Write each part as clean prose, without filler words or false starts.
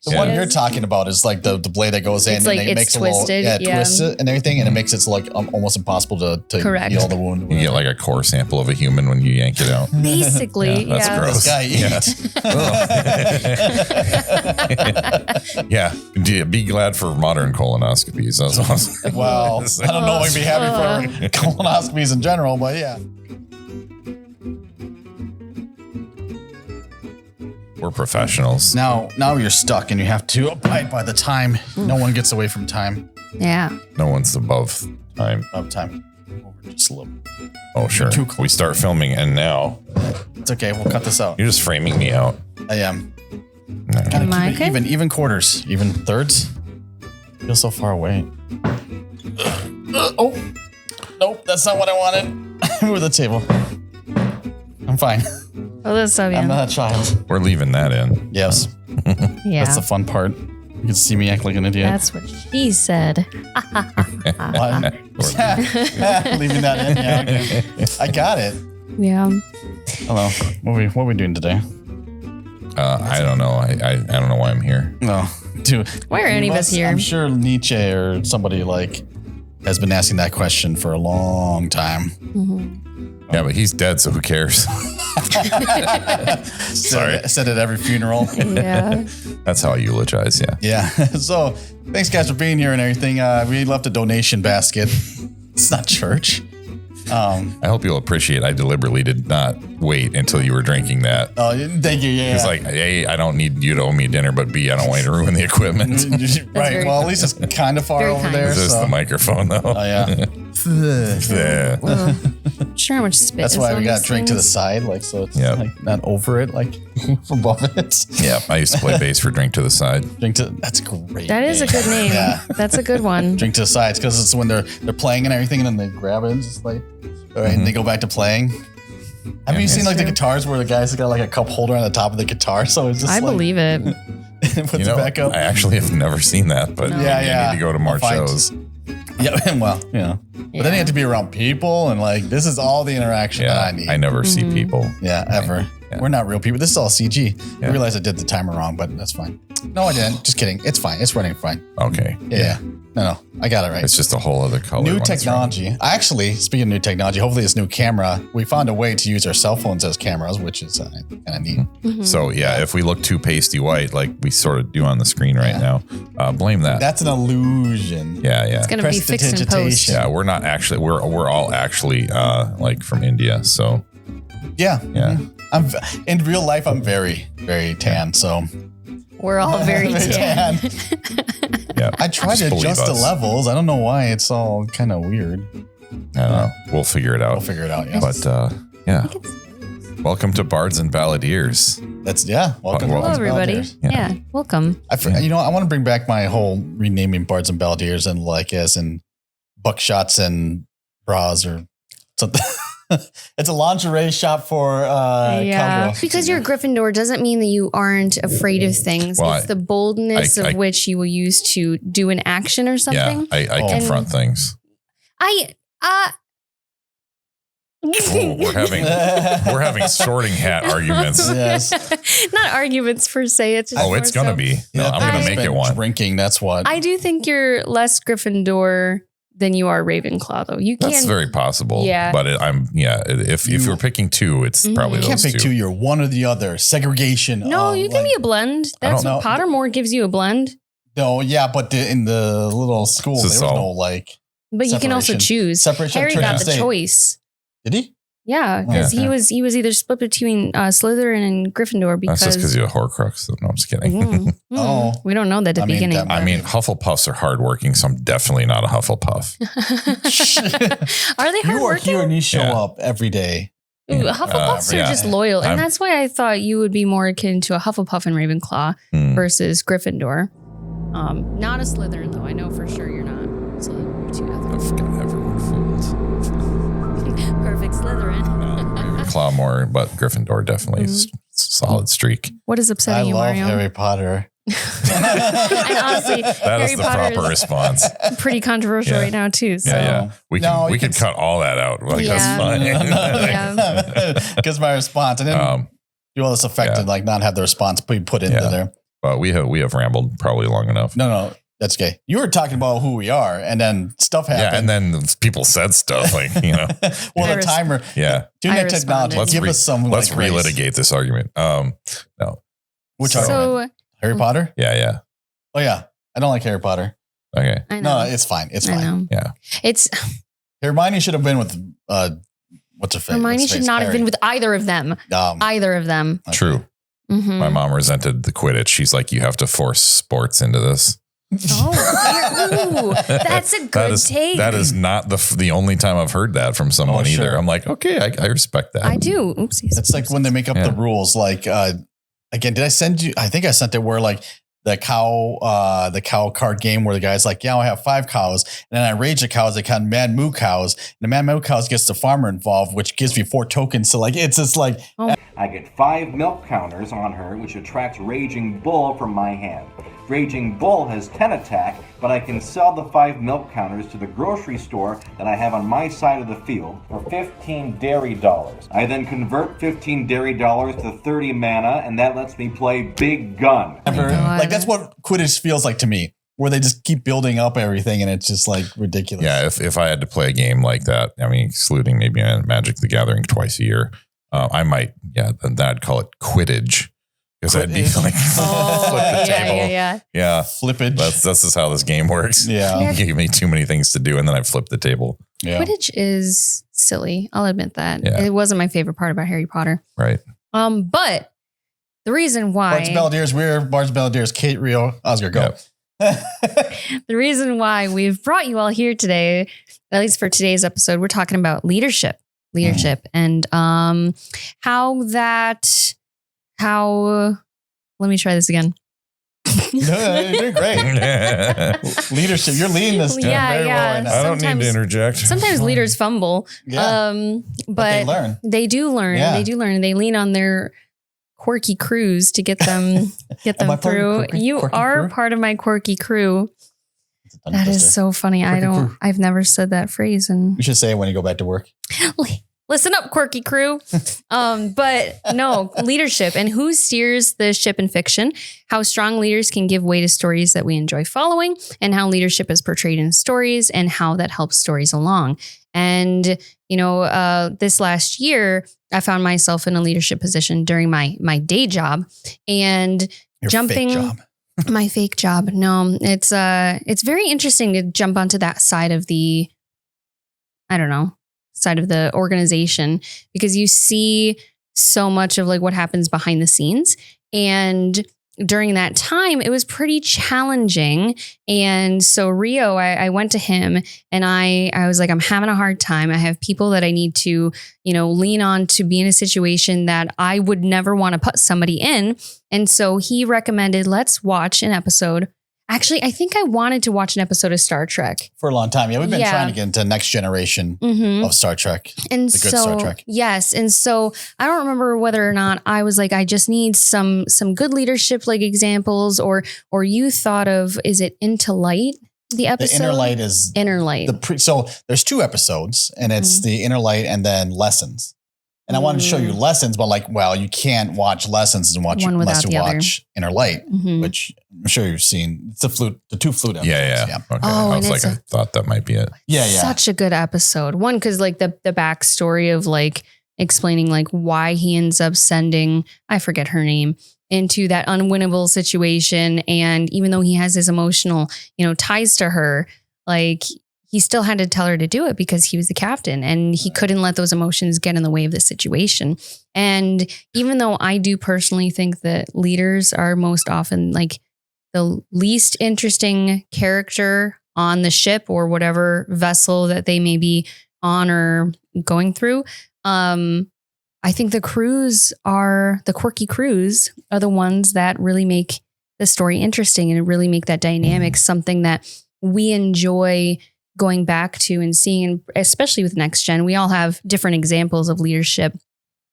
The one you're talking about is like the blade that goes in It's and like it it's makes twisted, a little, twists it and everything, and it makes it so like almost impossible to Correct. heal the wound. You get like a core sample of a human when you yank it out. Basically, That's yeah. gross. This guy Yeah. Be glad for modern colonoscopies. That's awesome. Well, I don't know if I'd be happy for colonoscopies in general, but yeah. We're professionals. Now you're stuck and you have to abide by the time. No one gets away from time. Yeah. No one's above time. Of time. Over just a little. Oh, sure. Too close. We start filming, and now It's okay. We'll cut this out. you're just framing me out. I am. No. Gotta Am I keep it okay? even quarters, even thirds. Feel so far away. Oh, nope, that's not what I wanted. Move the table. I'm fine. Oh, that's so I'm yeah. not a child. We're leaving that in. Yes, Yeah. that's the fun part. You can see me act like an idiot. That's what she said. What? Leaving that in. Yeah, okay. I got it. Yeah. Hello. What are we doing today? I don't know. I don't know why I'm here. No, dude. Why are any of us here? I'm sure Nietzsche or somebody like has been asking that question for a long time. Yeah, but he's dead, so who cares? Sorry. I said it at every funeral. Yeah. That's how I eulogize. Yeah. Yeah. So thanks guys for being here and everything. We left a donation basket. It's not church. I hope you'll appreciate I deliberately did not wait until you were drinking that. Oh, thank you. Yeah. It's like, A, I don't need you to owe me dinner, but B, I don't want you to ruin the equipment. right. very Well, at least it's kind of far very over kind. there. Is this So. the microphone, though? Oh yeah. Yeah. Sure how much spit That's is why on we got these drink to the things. side, like so it's Yep. like not over it, like above it. Yeah, I used to play bass for Drink to the Side. Drink to that's great. That is a good name. Yeah. That's a good one. Drink to the sides because it's when they're playing and everything, and then they grab it and just like, all right, and they go back to playing. Have you seen like the guitars where the guys got like a cup holder on the top of the guitar? So it's just I like, believe it. it puts You know, it back up. I actually have never seen that, but maybe I need to go to more I'll find- shows. Yeah, well, you know. But then you have to be around people and like this is all the interaction that I Yeah, need. I never see people. Yeah, ever. Yeah. We're not real people. This is all CG. I Yeah. realized I did the timer wrong, but that's fine. No, I didn't. Just kidding. It's fine. It's running fine. Okay. Yeah. No, I got it right. It's just a whole other color. New when it's technology. Actually, speaking of new technology, hopefully this new camera, we found a way to use our cell phones as cameras, which is kind of neat. running. So yeah, if we look too pasty white, like we sort of do on the screen right now, blame that. That's an illusion. Yeah. It's going to be fixed in post. Prestidigitation. Yeah, we're not actually. We're all actually like from India. So Yeah. yeah. I'm in real life. I'm very, very tan. So We're all very tan. Yeah. I tried Just to believe adjust the us. levels. I don't know why it's all kind of weird. I don't know. We'll figure it out. We'll figure it out. Yeah. But yeah. Welcome to Bards and Balladeers. That's Welcome. Well, to Hello, Bards and everybody. Balladeers. Yeah. Welcome. You know, I want to bring back my whole renaming Bards and Balladeers and like as in buckshots and bras or something. It's a lingerie shop for cowgirls. Because you're a Gryffindor doesn't mean that you aren't afraid of things. Well, it's the boldness of which you will use to do an action or something. Yeah, I confront things. Oh, we're having sorting hat arguments. Yes. Not arguments per se. It's just Oh, it's more gonna so- be. No, I'm gonna make it one. Drinking, that's what. I do think you're less Gryffindor than you are Ravenclaw, though. You can. That's very possible. Yeah. But if you're picking two, it's probably you can't those pick two. two. You're one or the other. Segregation. No, you can like- be a blend. That's don't what know. Pottermore gives you a blend. No, yeah, but in the little school, So there was it's all- no like. But you can also Separation. choose. Separation of Harry church got and the state. choice. Did he? Yeah, because Yeah. he was either split between Slytherin and Gryffindor because That's just because you're a Horcrux. No, I'm just kidding. Oh. We don't know that at the I mean, beginning. that I mean, Hufflepuffs are hardworking, so I'm definitely not a Hufflepuff. Are they You are hardworking? here and you show Yeah. up every day. Ooh, Hufflepuffs yeah. are just loyal, and I'm- that's why I thought you would be more akin to a Hufflepuff and Ravenclaw versus Gryffindor. Not a Slytherin, though. I know for sure you're not. So you're too I've got everyone fooled. perfect Slytherin. Ravenclaw more, but Gryffindor definitely is solid streak. What is I upsetting you, love Mario? Harry Potter. And honestly, That Harry is the Potter proper is response. pretty controversial Yeah. right now too. So. Yeah. We No, can you can cut all that out. Like Yeah. that's fine. Yeah. Because my response, and then do all this effect and like not have the response be put into Yeah. there. But we have rambled probably long enough. No, that's okay. You were talking about who we are, and then stuff happened. Yeah, and then people said stuff like, well, the timer. Yeah. Internet technology. Give us some. Let's relitigate this argument. No. Which argument? Harry Potter? Yeah. Oh, yeah. I don't like Harry Potter. Okay. No, it's fine. It's fine. Yeah. Hermione should have been with what's her face? Hermione should not have been with either of them. Either of them. Okay. True. Mm-hmm. My mom resented the Quidditch. She's like, you have to force sports into this. Oh, that's a good take. That is not the only time I've heard that from someone either. I'm like, okay, I respect that. I do. Oopsies. It's like when they make up the rules. Like, again, did I send you? I think I sent it where like the cow card game where the guy's like, yeah, I have 5 cows. And then I rage the cows. They call Mad Moo cows. And the Mad Moo cows gets the farmer involved, which gives me 4 tokens. So like, it's just like. Oh. I get 5 milk counters on her, which attracts Raging Bull from my hand. Raging Bull has 10 attack, but I can sell the 5 milk counters to the grocery store that I have on my side of the field for 15 dairy dollars. I then convert 15 dairy dollars to 30 mana, and that lets me play Big Gun. Like, that's what Quidditch feels like to me, where they just keep building up everything, and it's just like ridiculous. Yeah, if I had to play a game like that, I mean, excluding maybe Magic the Gathering twice a year, I might, then I'd call it Quidditch. Because I'd be like, flip the table. Yeah. Flippage. This is how this game works. Yeah. You give me too many things to do, and then I flip the table. Yeah. Quidditch is silly. I'll admit that. Yeah. It wasn't my favorite part about Harry Potter. Right. But the reason why Bards and Balladeers, we're Bards and Balladeers, Kate, Rio, Oscar, go. Yep. The reason why we've brought you all here today, at least for today's episode, we're talking about leadership and let me try this again. No, you're doing great. Leadership. You're leading this very well right now. I don't need to interject. Sometimes leaders fumble. But they learn. They do learn. Yeah. They do learn. They lean on their quirky crews to get them through. You are part of my quirky crew. That is so funny. I've never said that phrase. And you should say it when you go back to work. Listen up, quirky crew. But no, leadership and who steers the ship in fiction, how strong leaders can give way to stories that we enjoy following, and how leadership is portrayed in stories and how that helps stories along. And, this last year, I found myself in a leadership position during my day job and my fake job. No, it's very interesting to jump onto that side of the organization, because you see so much of like what happens behind the scenes. And during that time, it was pretty challenging. And so Rio, I went to him and I was like, I'm having a hard time. I have people that I need to, lean on to be in a situation that I would never want to put somebody in. And so he recommended, let's watch an episode. Actually, I think I wanted to watch an episode of Star Trek. For a long time. Yeah, we've been trying to get into next generation of Star Trek. And the good Star Trek. Yes. And so I don't remember whether or not I was like, I just need some good leadership like examples, or you thought of, is it Into Light? The episode? The Inner Light is Inner Light. So there's 2 episodes, and it's the Inner Light and then Lessons. And I wanted to show you Lessons, but you can't watch Lessons and watch unless you watch Inner Light, which I'm sure you've seen. It's the 2 flute episodes. Yeah. Okay. I was like, I thought that might be it. Yeah. Such a good episode. One, because like the backstory of like explaining like why he ends up sending, I forget her name, into that unwinnable situation. And even though he has his emotional, ties to her, like he still had to tell her to do it because he was the captain and he couldn't let those emotions get in the way of the situation. And even though I do personally think that leaders are most often like the least interesting character on the ship or whatever vessel that they may be on or going through, I think the quirky crews are the ones that really make the story interesting and really make that dynamic something that we enjoy going back to and seeing, especially with Next Gen. We all have different examples of leadership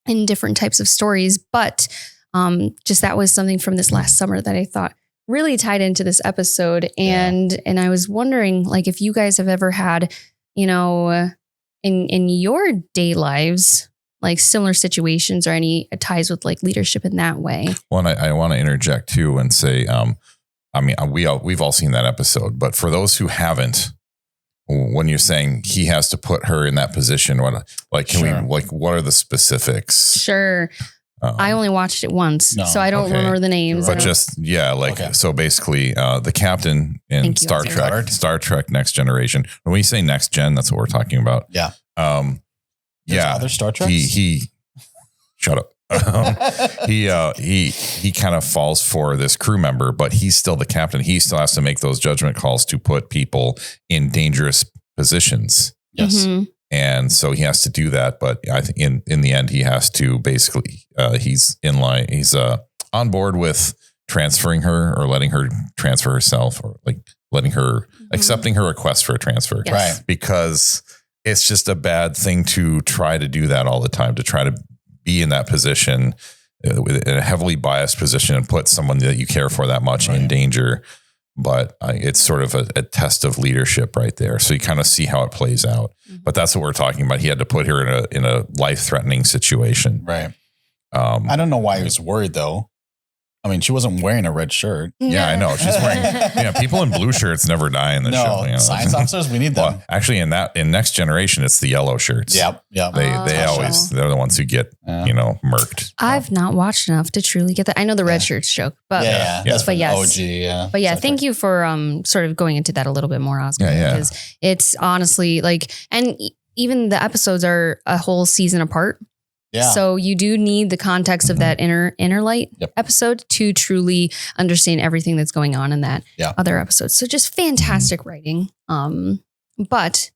in different types of stories, but just that was something from this last summer that I thought really tied into this episode. And I was wondering, like, if you guys have ever had, in your day lives, like similar situations or any ties with like leadership in that way. Well, and I want to interject too and say, I mean, we've all seen that episode, but for those who haven't, when you're saying he has to put her in that position, what are the specifics? Sure. I only watched it once, so I don't remember the names. But so basically, the captain in Star Trek Next Generation. When we say next gen, that's what we're talking about. Yeah. Other Star Treks? He shut up. He kind of falls for this crew member, but he's still the captain. He still has to make those judgment calls to put people in dangerous positions. Yes. Mm-hmm. And so he has to do that. But I think in the end, he has to basically, he's in line. He's on board with transferring her or letting her transfer herself, or like letting her, accepting her request for a transfer. Yes. Right. Because it's just a bad thing to try to do that all the time, to try to be in that position, in a heavily biased position, and put someone that you care for that much in danger. But it's sort of a test of leadership right there. So you kind of see how it plays out. Mm-hmm. But that's what we're talking about. He had to put her in a life-threatening situation. Right. I don't know why he was worried though. I mean, she wasn't wearing a red shirt. Yeah, I know. She's wearing, people in blue shirts never die in the show. You know? Science officers, we need them. Well, actually, in Next Generation, it's the yellow shirts. Yep. They're the ones who get, murked. I've not watched enough to truly get that. I know the red shirts joke, but that's but yes. OG, yeah. But yeah, thank you for sort of going into that a little bit more, Oscar. Because it's honestly like, and even the episodes are a whole season apart. Yeah. So you do need the context of that inner light episode to truly understand everything that's going on in that other episode. So just fantastic writing. But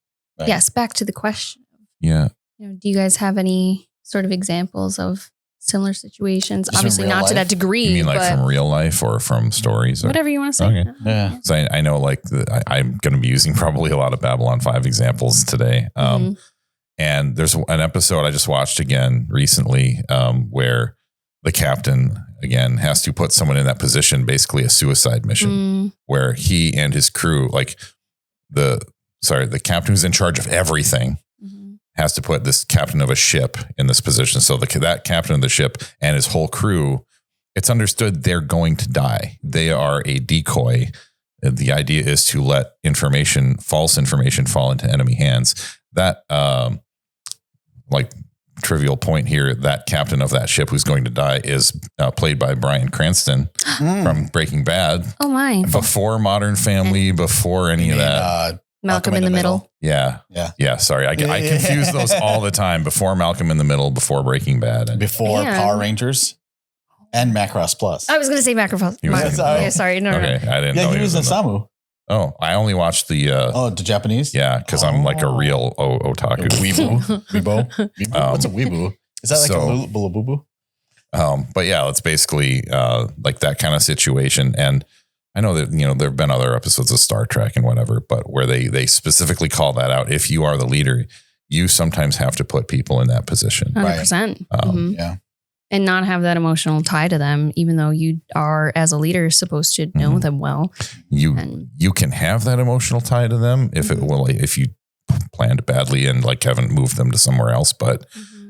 yes, back to the question. Yeah. Do you guys have any sort of examples of similar situations? Just obviously not to that degree. You mean like from real life or from stories? Or? Whatever you want to say. Okay. Yeah. So I know I'm going to be using probably a lot of Babylon 5 examples today. And there's an episode I just watched again recently where the captain, again, has to put someone in that position, basically a suicide mission, where he and his crew, like the captain who's in charge of everything, has to put this captain of a ship in this position. So that captain of the ship and his whole crew, it's understood they're going to die. They are a decoy. The idea is to let false information fall into enemy hands. That, trivial point here, that captain of that ship who's going to die is played by Bryan Cranston from Breaking Bad. Oh my. Before Modern Family, before any of that. Malcolm in the Middle. Yeah. Sorry. I confuse those all the time. Before Malcolm in the Middle, before Breaking Bad. And before Power Rangers and Macross Plus. I was going to say Macross Plus. Sorry. No. Okay. I didn't know he was in Samu. Oh, I only watched the... the Japanese? Yeah, because I'm like a real otaku. Weebo? What's a weebo? Is that like a bulabubu? But yeah, it's basically like that kind of situation. And I know that, there have been other episodes of Star Trek and whatever, but where they specifically call that out. If you are the leader, you sometimes have to put people in that position. 100%. Yeah. And not have that emotional tie to them, even though you are, as a leader, supposed to know them well. You can have that emotional tie to them if you planned badly and like haven't moved them to somewhere else, but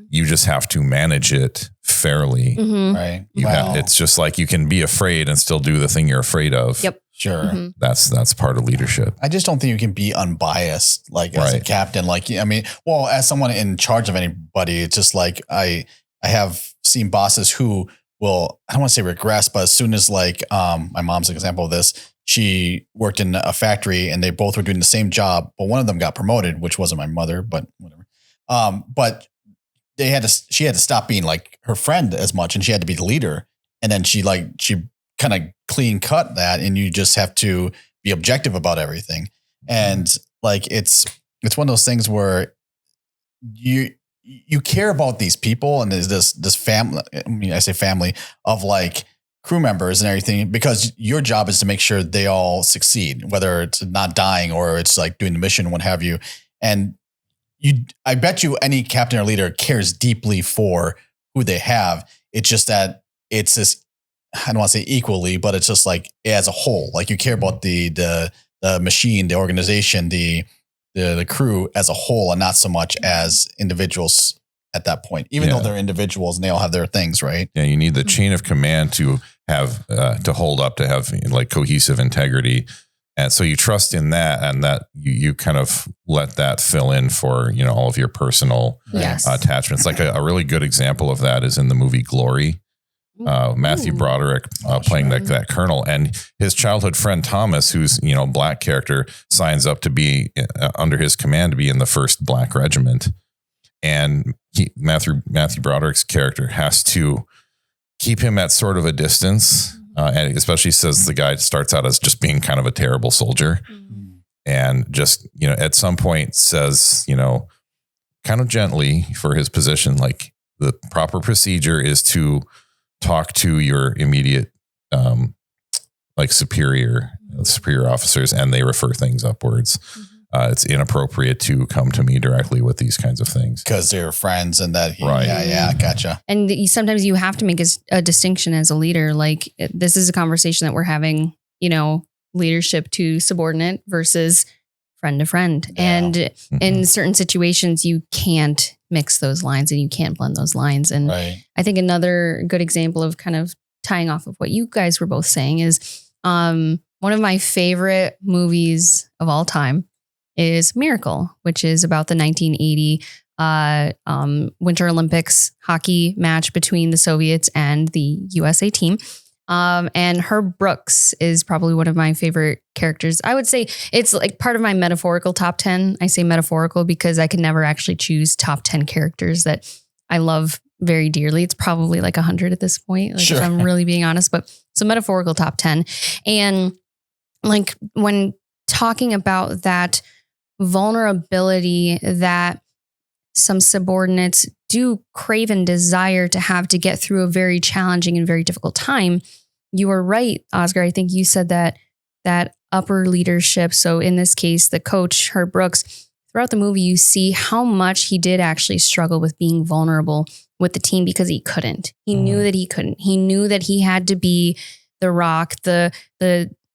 you just have to manage it fairly. Right. It's just like you can be afraid and still do the thing you're afraid of. Yep. Sure. That's part of leadership. I just don't think you can be unbiased, as a captain. As someone in charge of anybody, it's just like I have seen bosses who will, I don't want to say regress, but as soon as my mom's an example of this, she worked in a factory and they both were doing the same job, but one of them got promoted, which wasn't my mother, but whatever. But she had to stop being like her friend as much and she had to be the leader. And then she kind of clean cut that, and you just have to be objective about everything. And it's one of those things where you care about these people, and there's this family. I mean, I say family of crew members and everything, because your job is to make sure they all succeed, whether it's not dying or it's doing the mission and what have you. And I bet you any captain or leader cares deeply for who they have. It's just that it's this, I don't want to say equally, but it's just as a whole, you care about the machine, the organization, the crew as a whole, and not so much as individuals at that point, even though they're individuals and they all have their things, right? Yeah, you need the chain of command to have to hold up, to have like cohesive integrity. And so you trust in that, and that you kind of let that fill in for, all of your personal attachments. Like a really good example of that is in the movie Glory. Matthew Broderick playing that colonel, and his childhood friend Thomas, who's black character, signs up to be under his command to be in the 1st Black Regiment, and Matthew Broderick's character has to keep him at sort of a distance, and especially says the guy starts out as just being kind of a terrible soldier, and just at some point says kind of gently for his position, like the proper procedure is to talk to your immediate, like superior officers, and they refer things upwards. It's inappropriate to come to me directly with these kinds of things because they're friends, and that, right? Yeah, gotcha. And sometimes you have to make a distinction as a leader. Like this is a conversation that we're having, leadership to subordinate versus friend to friend. Yeah. And in certain situations, you can't mix those lines and you can't blend those lines. And I think another good example of kind of tying off of what you guys were both saying is one of my favorite movies of all time is Miracle, which is about the 1980 Winter Olympics hockey match between the Soviets and the USA team. And Herb Brooks is probably one of my favorite characters. I would say it's like part of my metaphorical top 10. I say metaphorical because I can never actually choose top 10 characters that I love very dearly. It's probably like 100 at this point, like if I'm really being honest, but it's a metaphorical top 10. And like when talking about that vulnerability that some subordinates do crave and desire to have to get through a very challenging and very difficult time, you were right, Oscar. I think you said that upper leadership. So in this case, the coach, Herb Brooks, throughout the movie, you see how much he did actually struggle with being vulnerable with the team because he couldn't. He knew that he couldn't. He knew that he had to be the rock, the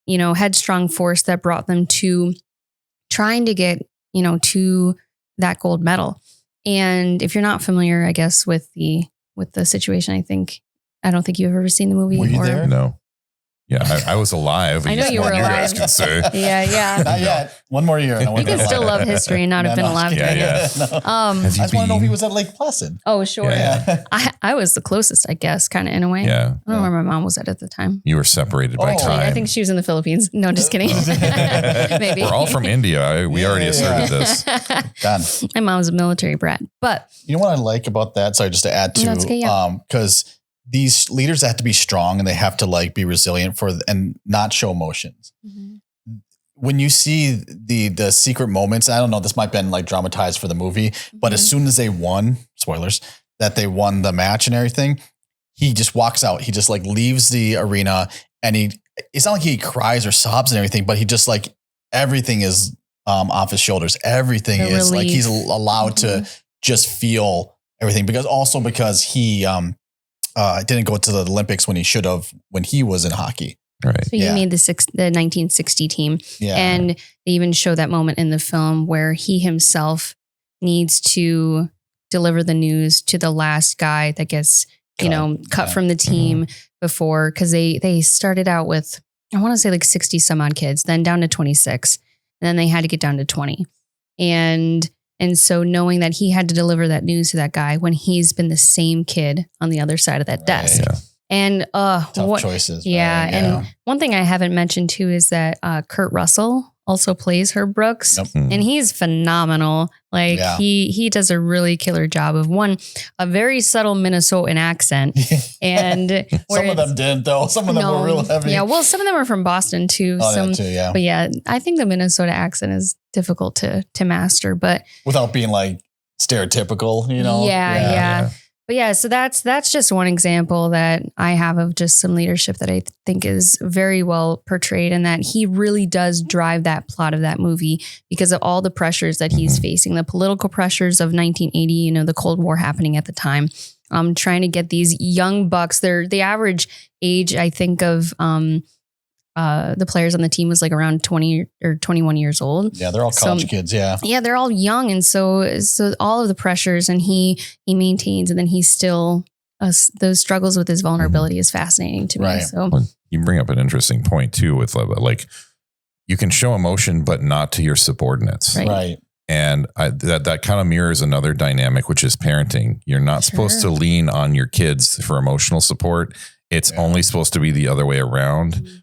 headstrong force that brought them to trying to get, to that gold medal. And if you're not familiar, I guess, with the situation, I don't think you've ever seen the movie. Were you there? No. Yeah, I was alive. I know you were alive. You guys can say. Yeah. Not yet. One more year. You can still love history and not have been alive. Yeah. No. I just want to know if he was at Lake Placid. Oh, sure. Yeah. I was the closest, I guess, kind of in a way. Yeah. I don't know where my mom was at the time. You were separated by time. I think she was in the Philippines. No, just kidding. Maybe. We're all from India. We already asserted this. Done. My mom was a military brat. But you know what I like about that? Sorry, just to add to, because these leaders have to be strong and they have to like be resilient and not show emotions. Mm-hmm. When you see the secret moments, I don't know, this might have been like dramatized for the movie, but as soon as they won, spoilers, that they won the match and everything, he just walks out. He just like leaves the arena and it's not like he cries or sobs and everything, but he just like, everything is off his shoulders. Everything is like, he's allowed to just feel everything because he, didn't go to the Olympics when he should have, when he was in hockey. Right. So you made the 1960 team. Yeah. And they even show that moment in the film where he himself needs to deliver the news to the last guy that gets, cut from the team before, because they started out with, I want to say like 60 some odd kids, then down to 26. And then they had to get down to 20. And so knowing that he had to deliver that news to that guy when he's been the same kid on the other side of that desk. Yeah. And tough choices. Yeah. Right? And one thing I haven't mentioned too is that Kurt Russell also plays Herb Brooks. Yep. And he's phenomenal. Like he does a really killer job of a very subtle Minnesotan accent. And some of them didn't though. Some of them were real heavy. Yeah. Well, some of them are from Boston too. That too, yeah. But yeah, I think the Minnesota accent is difficult to master, but without being like stereotypical, Yeah. But yeah, so that's just one example that I have of just some leadership that I think is very well portrayed, and that he really does drive that plot of that movie because of all the pressures that he's facing, the political pressures of 1980, the Cold War happening at the time, trying to get these young bucks, the average age, I think, of the players on the team was like around 20 or 21 years old. Yeah, they're all college kids. Yeah. Yeah, they're all young. And so all of the pressures and he maintains, and then he's still those struggles with his vulnerability is fascinating to me. Right. So you bring up an interesting point too with like you can show emotion, but not to your subordinates. Right. And that kind of mirrors another dynamic, which is parenting. You're not supposed to lean on your kids for emotional support. It's only supposed to be the other way around. Mm-hmm.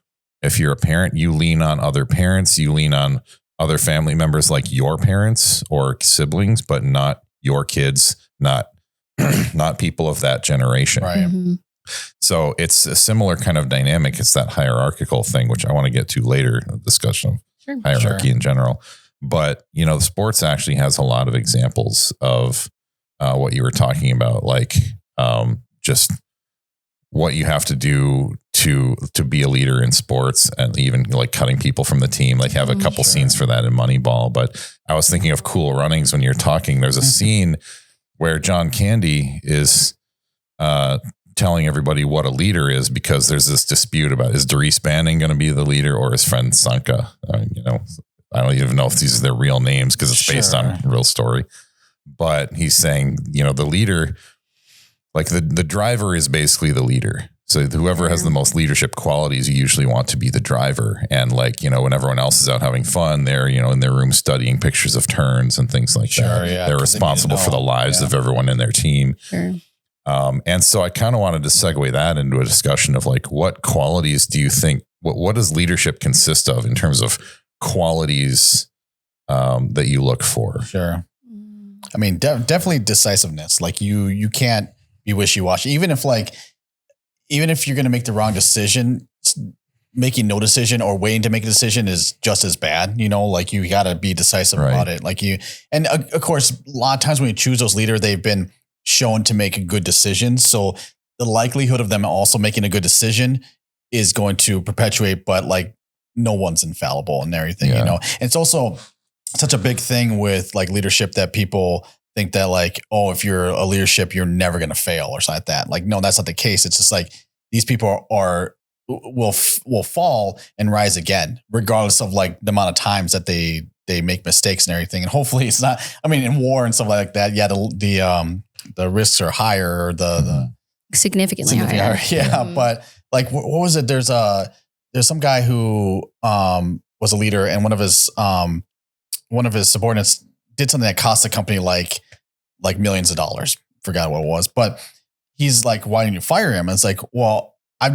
If you're a parent, you lean on other parents, you lean on other family members like your parents or siblings, but not your kids, not people of that generation. Right. Mm-hmm. So it's a similar kind of dynamic. It's that hierarchical thing, which I want to get to later, a discussion of hierarchy in general. But, the sports actually has a lot of examples of what you were talking about, like just what you have to do to be a leader in sports, and even like cutting people from the team. Like have a couple scenes for that in Moneyball. But I was thinking of Cool Runnings when you're talking. There's a scene where John Candy is telling everybody what a leader is, because there's this dispute about, is Dries Banning going to be the leader or his friend Sanka? I don't even know if these are their real names because it's based on a real story. But he's saying, the leader, like the driver is basically the leader. So whoever has the most leadership qualities, you usually want to be the driver. And like, when everyone else is out having fun, they're, in their room studying pictures of turns and things like that. Yeah, they're responsible for the lives of everyone in their team. Sure. And so I kind of wanted to segue that into a discussion of like, what qualities do you think, what does leadership consist of in terms of qualities that you look for? Sure. I mean, definitely decisiveness. Like you can't be wishy-washy. Even if you're going to make the wrong decision, making no decision or waiting to make a decision is just as bad. Like you got to be decisive about it. And of course, a lot of times when you choose those leaders, they've been shown to make a good decision. So the likelihood of them also making a good decision is going to perpetuate, but like no one's infallible and everything, And it's also such a big thing with like leadership that people think that like, oh, if you're a leadership, you're never going to fail or something like that. Like, no, that's not the case. It's just like these people will fall and rise again, regardless of like the amount of times that they make mistakes and everything. And hopefully it's not, I mean, in war and stuff like that, the risks are higher, or the significantly higher. Yeah. But like, what was it? There's some guy who was a leader, and one of his subordinates did something that cost the company like millions of dollars. Forgot what it was, but he's like, why didn't you fire him? And it's like, well, I've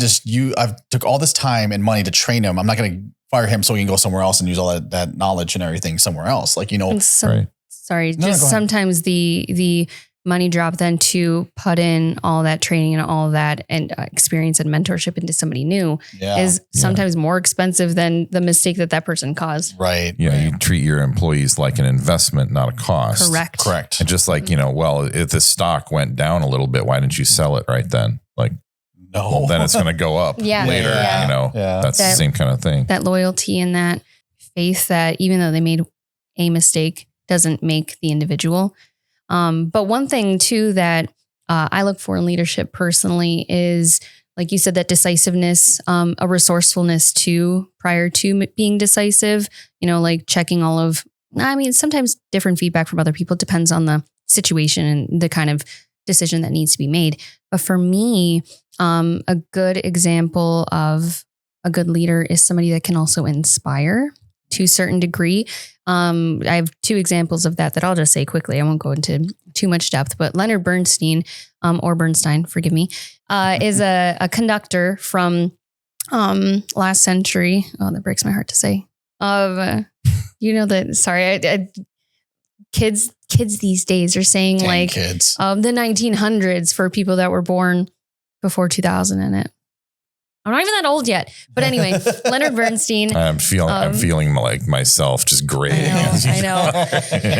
took all this time and money to train him. I'm not going to fire him so he can go somewhere else and use all that knowledge and everything somewhere else. Like, sometimes the money drop then to put in all that training and all that and experience and mentorship into somebody new is sometimes more expensive than the mistake that person caused. Right. Yeah. Right. You treat your employees like an investment, not a cost. Correct. And just like, well, if the stock went down a little bit, why didn't you sell it right then? Like, no, well, then it's going to go up later. That's the same kind of thing. That loyalty and that faith that even though they made a mistake doesn't make the individual. But one thing too that I look for in leadership personally is, like you said, that decisiveness, a resourcefulness too, prior to being decisive, like checking sometimes different feedback from other people. It depends on the situation and the kind of decision that needs to be made. But for me, a good example of a good leader is somebody that can also inspire to a certain degree. I have two examples of that I'll just say quickly. I won't go into too much depth, but Leonard Bernstein, or Bernstein, forgive me, is a conductor from last century. Oh, that breaks my heart to say. Kids these days are saying like kids. The 1900s for people that were born before 2000 in it. I'm not even that old yet. But anyway, Leonard Bernstein. I'm feeling like myself just graying. I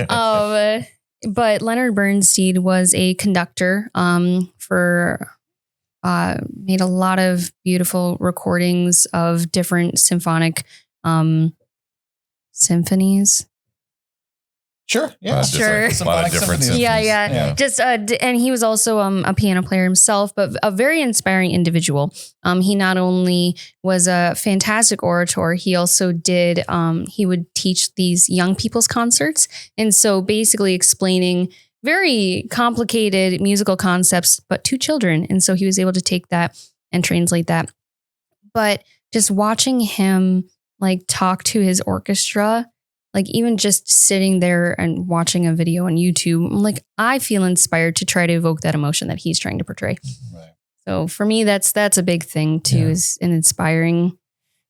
know. But Leonard Bernstein was a conductor made a lot of beautiful recordings of different symphonic symphonies. Sure. Yeah. Sure. A lot of different symphonies. Yeah. Just and he was also a piano player himself, but a very inspiring individual. He not only was a fantastic orator, he also did. He would teach these young people's concerts, and so basically explaining very complicated musical concepts, but to children. And so he was able to take that and translate that. But just watching him like talk to his orchestra. Like even just sitting there and watching a video on YouTube, I'm like, I feel inspired to try to evoke that emotion that he's trying to portray. Right. So for me, that's a big thing too, is an inspiring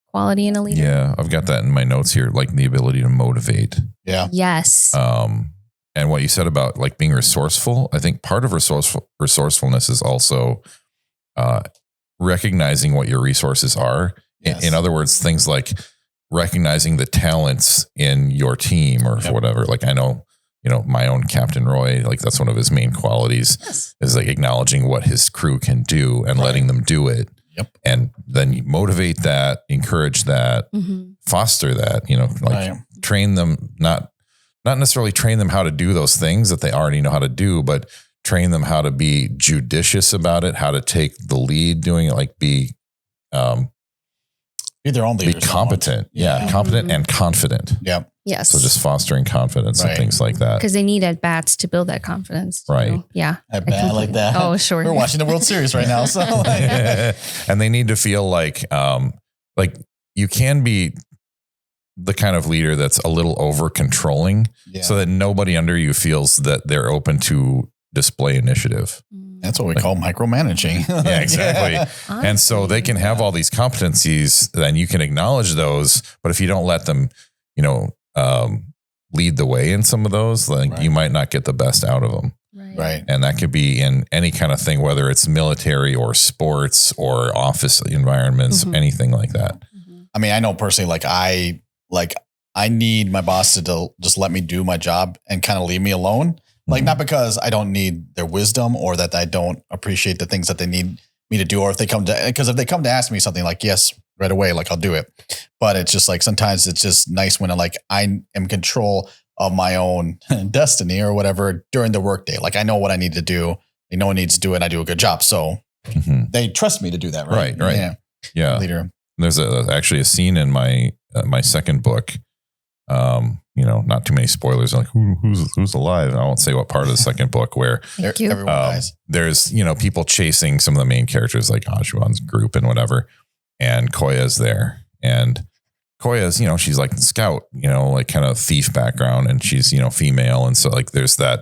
quality in a leader. Yeah, I've got that in my notes here, like the ability to motivate. Yeah. Yes. And what you said about like being resourceful, I think part of resourcefulness is also recognizing what your resources are. Yes. In other words, things like recognizing the talents in your team or whatever. Like I know, my own Captain Roy, like that's one of his main qualities is like acknowledging what his crew can do and letting them do it. Yep. And then you motivate that, encourage that, foster that, train them, not necessarily train them how to do those things that they already know how to do, but train them how to be judicious about it, how to take the lead doing it, like be their own leaders. Be competent. Competent and confident. Yeah. Yes. So just fostering confidence and things like that. Because they need at-bats to build that confidence. Right. Yeah. I like that. Oh, sure. We're watching the World Series right now. So and they need to feel like you can be the kind of leader that's a little over controlling so that nobody under you feels that they're open to display initiative. That's what we call micromanaging. Yeah, exactly. And so they can have all these competencies, then you can acknowledge those. But if you don't let them, lead the way in some of those, like you might not get the best out of them. Right. And that could be in any kind of thing, whether it's military or sports or office environments, anything like that. I mean, I know personally, I need my boss to just let me do my job and kind of leave me alone. Like, not because I don't need their wisdom or that I don't appreciate the things that they need me to do, or if they come to ask me something, like, yes, right away, like I'll do it. But it's just like, sometimes it's just nice when I am in control of my own destiny or whatever during the workday. Like I know what I need to do. No one needs to do it. And I do a good job. So they trust me to do that. Right. Right. Yeah. Leader. There's actually a scene in my second book. Not too many spoilers. Like who's alive? And I won't say what part of the second book where everyone dies. There's, people chasing some of the main characters like Ajuan's group and whatever. And Koya's there. And Koya's, she's like the scout, like kind of thief background, and she's, female. And so like there's that,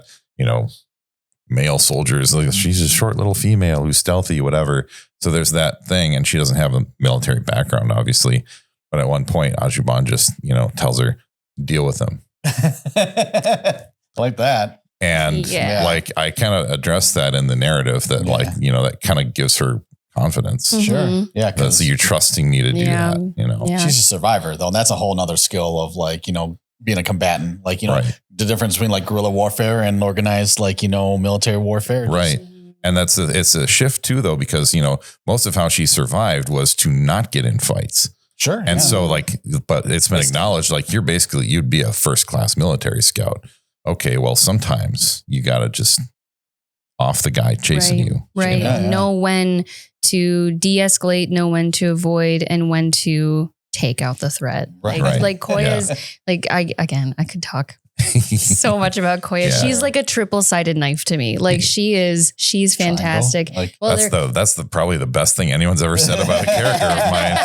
male soldiers, like she's a short little female who's stealthy, whatever. So there's that thing, and she doesn't have a military background, obviously. But at one point, Ajuban just, tells her, deal with them. Like that. And I kind of address that in the narrative that that kind of gives her confidence. Sure. Yeah. So you're trusting me to do that, She's a survivor though. And that's a whole nother skill of being a combatant, the difference between guerrilla warfare and organized, military warfare. Right. And it's a shift too, though, because, most of how she survived was to not get in fights. Sure. And so but it's been acknowledged, you'd be a first class military scout. Okay. Well, sometimes you got to just off the guy chasing you. Right. Know when to de-escalate, know when to avoid, and when to take out the threat. Right. Like Koya's I could talk so much about Koya. Yeah. She's like a triple-sided knife to me. Like she's fantastic. That's probably the best thing anyone's ever said about a character of mine.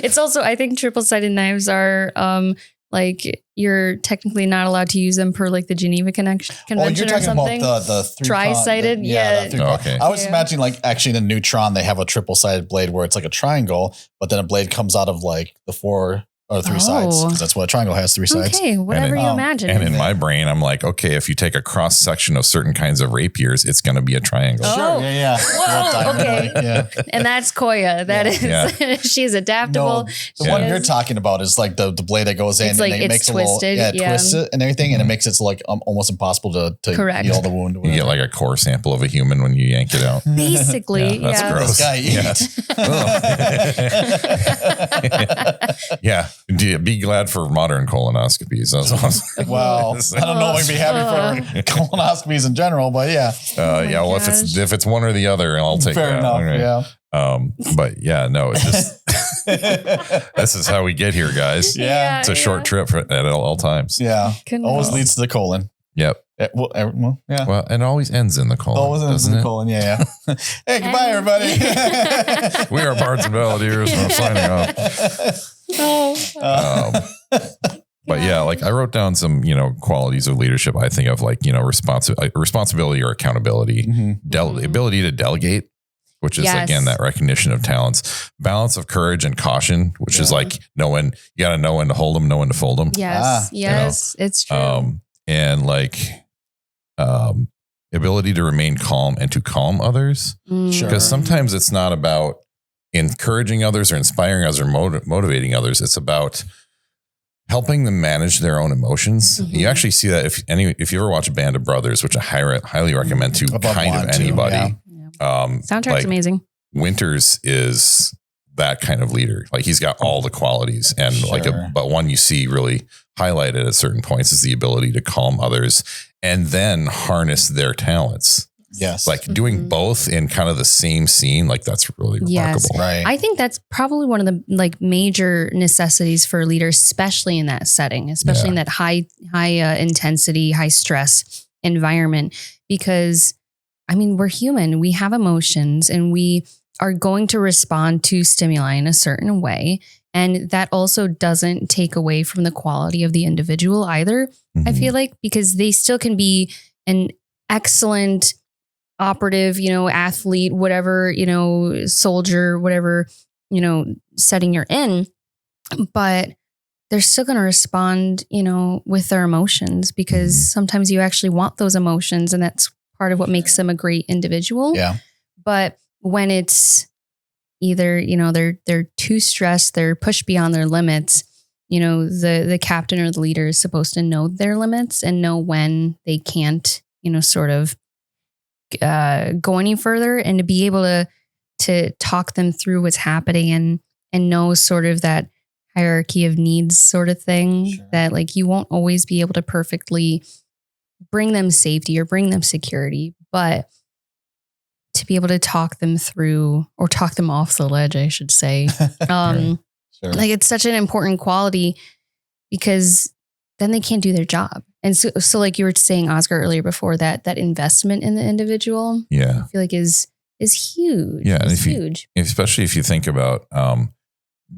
It's also, I think triple-sided knives are you're technically not allowed to use them per the Geneva Convention you're or something. About the tri-sided. Okay. I was imagining actually in the Neutron they have a triple-sided blade where it's like a triangle, but then a blade comes out of the four or three sides, because that's what a triangle has, three sides. Okay, whatever you imagine. And in my brain, I'm like, okay, if you take a cross section of certain kinds of rapiers, it's going to be a triangle. Sure, yeah. Whoa, okay. And that's Koya. That is, she's adaptable. No, the one you're talking about is the blade that goes in and it makes twisted, it twists it and everything, and it makes it almost impossible to heal the wound. You get a core sample of a human when you yank it out. Basically, that's gross. This guy eats. Yeah. Be glad for modern colonoscopies. That's awesome. Well, I don't know if I'd be happy for colonoscopies in general, but yeah. Well, if it's one or the other, I'll take Fair that. enough, Right? yeah. But yeah, no, it's just this is how we get here, guys. Yeah. It's a short trip at all times. Yeah. Always leads to the colon. Yep. Well, yeah. Well, it always ends in the colon. Always ends in the colon. Yeah. Hey, goodbye, everybody. We are Bards and Balladeers, and I'm signing off. But yeah, like I wrote down some, qualities of leadership. I think of like, responsibility or accountability, the ability to delegate, which is again, that recognition of talents, balance of courage and caution, which is like you got to know when to hold them, know when to fold them. Yes. Yes. It's true. And like, ability to remain calm and to calm others. Because sometimes it's not about encouraging others or inspiring others or motivating others. It's about helping them manage their own emotions. You actually see that if you ever watch a Band of Brothers, which I highly recommend to anybody. Soundtrack's amazing. Winters is that kind of leader. Like he's got all the qualities and but one you see really highlighted at certain points is the ability to calm others and then harness their talents. Yes. Like doing both in kind of the same scene. Like that's really remarkable. Right. I think that's probably one of the like major necessities for leaders, especially in that setting, especially in that high intensity, high stress environment, because I mean, we're human, we have emotions and we are going to respond to stimuli in a certain way. And that also doesn't take away from the quality of the individual either. I feel like, because they still can be an excellent operative, athlete, whatever, soldier, whatever, setting you're in, but they're still going to respond, with their emotions, because sometimes you actually want those emotions and that's part of what makes them a great individual. Yeah. But when it's either, they're too stressed, they're pushed beyond their limits, the captain or the leader is supposed to know their limits and know when they can't, sort of go any further, and to be able to talk them through what's happening and know sort of that hierarchy of needs sort of thing, that like you won't always be able to perfectly bring them safety or bring them security, but to be able to talk them through or talk them off the ledge, I should say. Like it's such an important quality, because then they can't do their job. And so like you were saying, Oscar, earlier before, that investment in the individual, I feel like is huge. Yeah. It's huge. Especially if you think about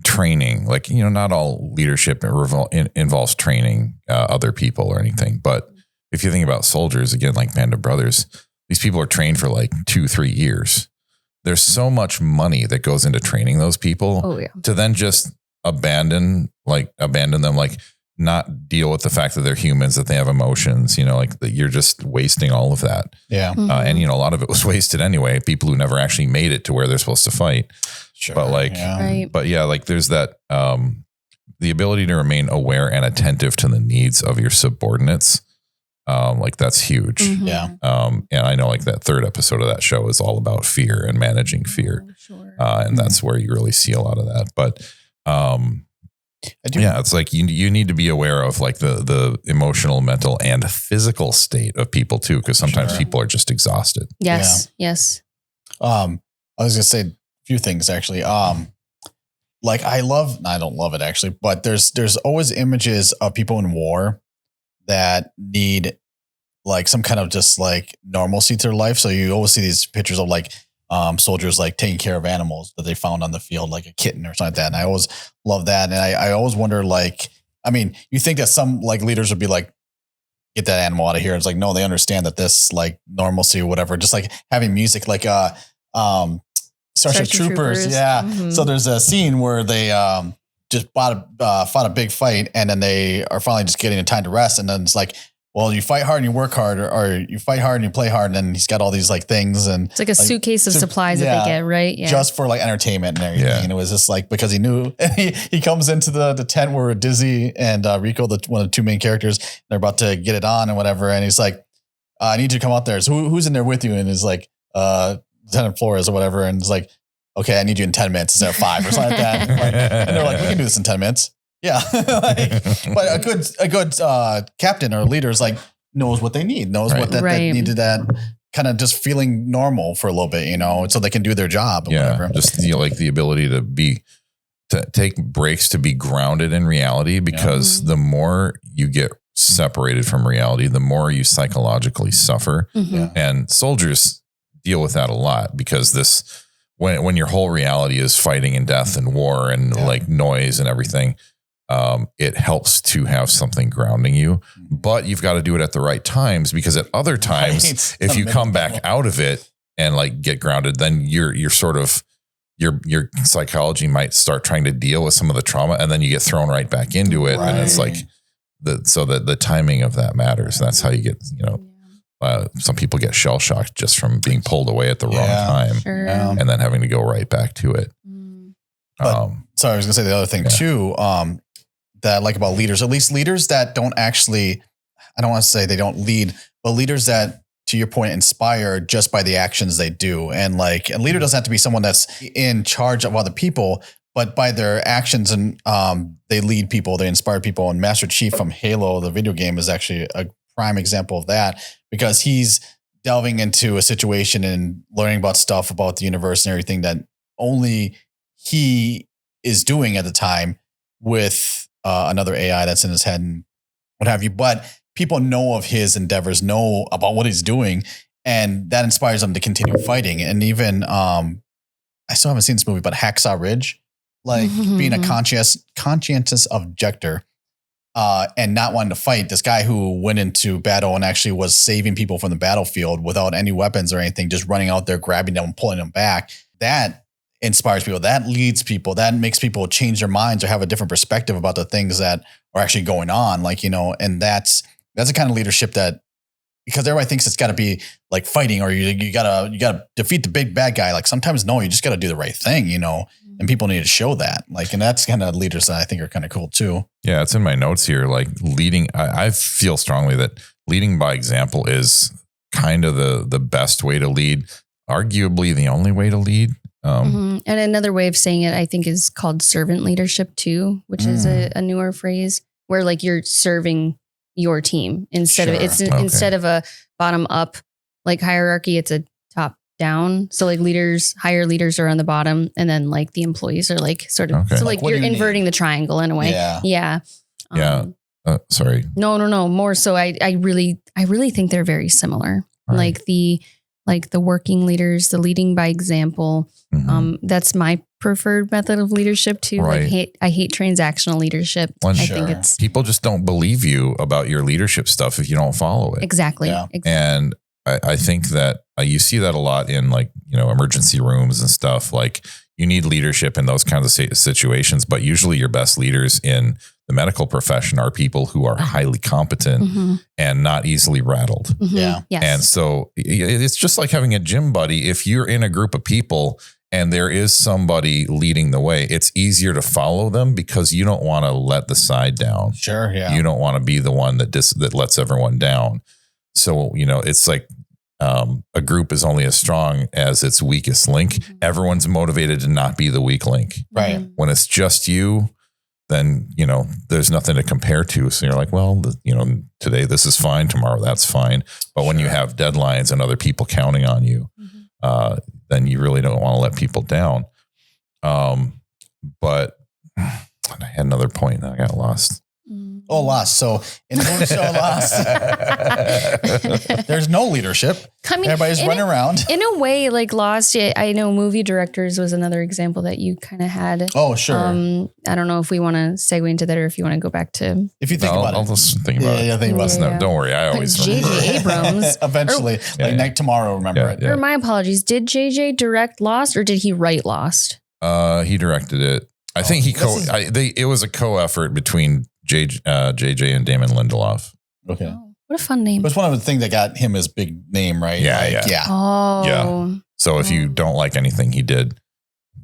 training, like, not all leadership involves training other people or anything. But if you think about soldiers, again, like Band of Brothers, these people are trained for like 2-3 years. There's so much money that goes into training those people to then just abandon them, like not deal with the fact that they're humans, that they have emotions, like that you're just wasting all of that. Yeah. And, a lot of it was wasted anyway. People who never actually made it to where they're supposed to fight. But like, like there's that, the ability to remain aware and attentive to the needs of your subordinates. Like that's huge. Yeah. And I know like that third episode of that show is all about fear and managing fear. And that's where you really see a lot of that. But, it's like you need to be aware of like the emotional, mental, and physical state of people too, because sometimes people are just exhausted. Yes. Yes. I was gonna say a few things actually. Like I don't love it actually, but there's always images of people in war that need like some kind of just like normalcy to their life. So you always see these pictures of like soldiers like taking care of animals that they found on the field, like a kitten or something like that. And I always love that. And I always wonder, like, I mean, you think that some like leaders would be like, get that animal out of here. It's like, no, they understand that this like normalcy or whatever, just like having music, like Starship Troopers. Yeah. Mm-hmm. So there's a scene where they just fought a big fight, and then they are finally just getting a time to rest. And then it's like, well, you fight hard and you work hard, or you fight hard and you play hard. And then he's got all these like things, and it's like a suitcase of supplies that they get, right? Yeah. Just for like entertainment and everything. Yeah. And it was just like, because he knew, he comes into the tent where Dizzy and Rico, one of the two main characters, they're about to get it on and whatever. And he's like, I need you to come out there. So who's in there with you? And he's like, Lieutenant Flores or whatever. And it's like, okay, I need you in 10 minutes instead of 5 or something like that. And they're like, we can do this in 10 minutes. Yeah. But a good captain or leader is like knows what they need, knows what that needed, that kind of just feeling normal for a little bit, so they can do their job. Or whatever. Just like the ability to take breaks, to be grounded in reality, because the more you get separated from reality, the more you psychologically suffer. And soldiers deal with that a lot, because when your whole reality is fighting and death and war and like noise and everything, it helps to have something grounding you, but you've got to do it at the right times, because at other times, if you come back out of it and like get grounded, then you're sort of, your psychology might start trying to deal with some of the trauma, and then you get thrown right back into it. And it's like the timing of that matters. That's how you get, some people get shell shocked just from being pulled away at the wrong time and then having to go right back to it. But, sorry, I was gonna say the other thing too, that I like about leaders, at least leaders that don't actually, I don't want to say they don't lead, but leaders that, to your point, inspire just by the actions they do. And a leader doesn't have to be someone that's in charge of other people, but by their actions, and they lead people, they inspire people. And Master Chief from Halo, the video game, is actually a prime example of that, because he's delving into a situation and learning about stuff about the universe and everything that only he is doing at the time, with another AI that's in his head and what have you. But people know of his endeavors, know about what he's doing, and that inspires them to continue fighting. And even, I still haven't seen this movie, but Hacksaw Ridge, being a conscientious objector, and not wanting to fight, this guy who went into battle and actually was saving people from the battlefield without any weapons or anything, just running out there, grabbing them and pulling them back. That inspires people, that leads people, that makes people change their minds or have a different perspective about the things that are actually going on. And that's the kind of leadership that, because everybody thinks it's got to be like fighting, or you gotta defeat the big bad guy. Sometimes, no, you just got to do the right thing, and people need to show that. And that's kind of leaders that I think are kind of cool too. Yeah. It's in my notes here. Leading, I feel strongly that leading by example is kind of the best way to lead, arguably the only way to lead. And another way of saying it, I think, is called servant leadership too, which is a newer phrase, where you're serving your team instead of instead of a bottom up hierarchy, it's a top down. So higher leaders are on the bottom, and then the employees are sort of so you're inverting the triangle in a way. Yeah. Sorry. No. More so, I really think they're very similar. Right. The working leaders, the leading by example. That's my preferred method of leadership too. Right. I hate transactional leadership. I think it's people just don't believe you about your leadership stuff if you don't follow it. Exactly. Yeah. And I think that you see that a lot in emergency rooms and stuff. You need leadership in those kinds of situations, but usually your best leaders in the medical profession are people who are highly competent and not easily rattled. Yeah. Yes. And so it's just like having a gym buddy. If you're in a group of people and there is somebody leading the way, it's easier to follow them, because you don't want to let the side down. Sure. Yeah. You don't want to be the one that lets everyone down. So, it's a group is only as strong as its weakest link. Everyone's motivated to not be the weak link. Right. When it's just you, then, there's nothing to compare to. So you're like, well, today this is fine. Tomorrow that's fine. But when you have deadlines and other people counting on you, then you really don't want to let people down. But I had another point and I got lost. Oh, Lost. So in the movie show Lost, there's no leadership. Everybody's running around. In a way, Lost, I know Movie Directors was another example that you kind of had. Oh, sure. I don't know if we want to segue into that, or if you want to go back to. If you think about it. I'll just think about it. Yeah, think about it. No, don't worry. I always remember. J.J. Abrams. Eventually. Night Tomorrow, remember it. Yeah. Or my apologies. Did J.J. direct Lost, or did he write Lost? He directed it. I think it was a co-effort between JJ and Damon Lindelof. Okay. Oh, what a fun name. But it's one of the things that got him his big name, right? Yeah. Oh. Yeah. So if you don't like anything he did,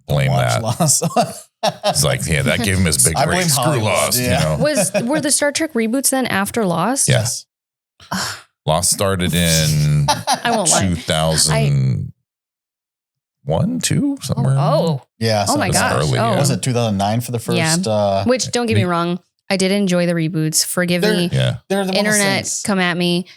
blame that. Lost. It's that gave him his big break. Screw Lost, Were the Star Trek reboots then after Lost? Yes. Lost started in I won't 2000. 1, 2, somewhere. Yeah. Oh my gosh. Early, oh. Was it 2009 for the first? Yeah. Which, don't get me wrong, I did enjoy the reboots. Forgive me. Yeah. They're the Internet, come at me.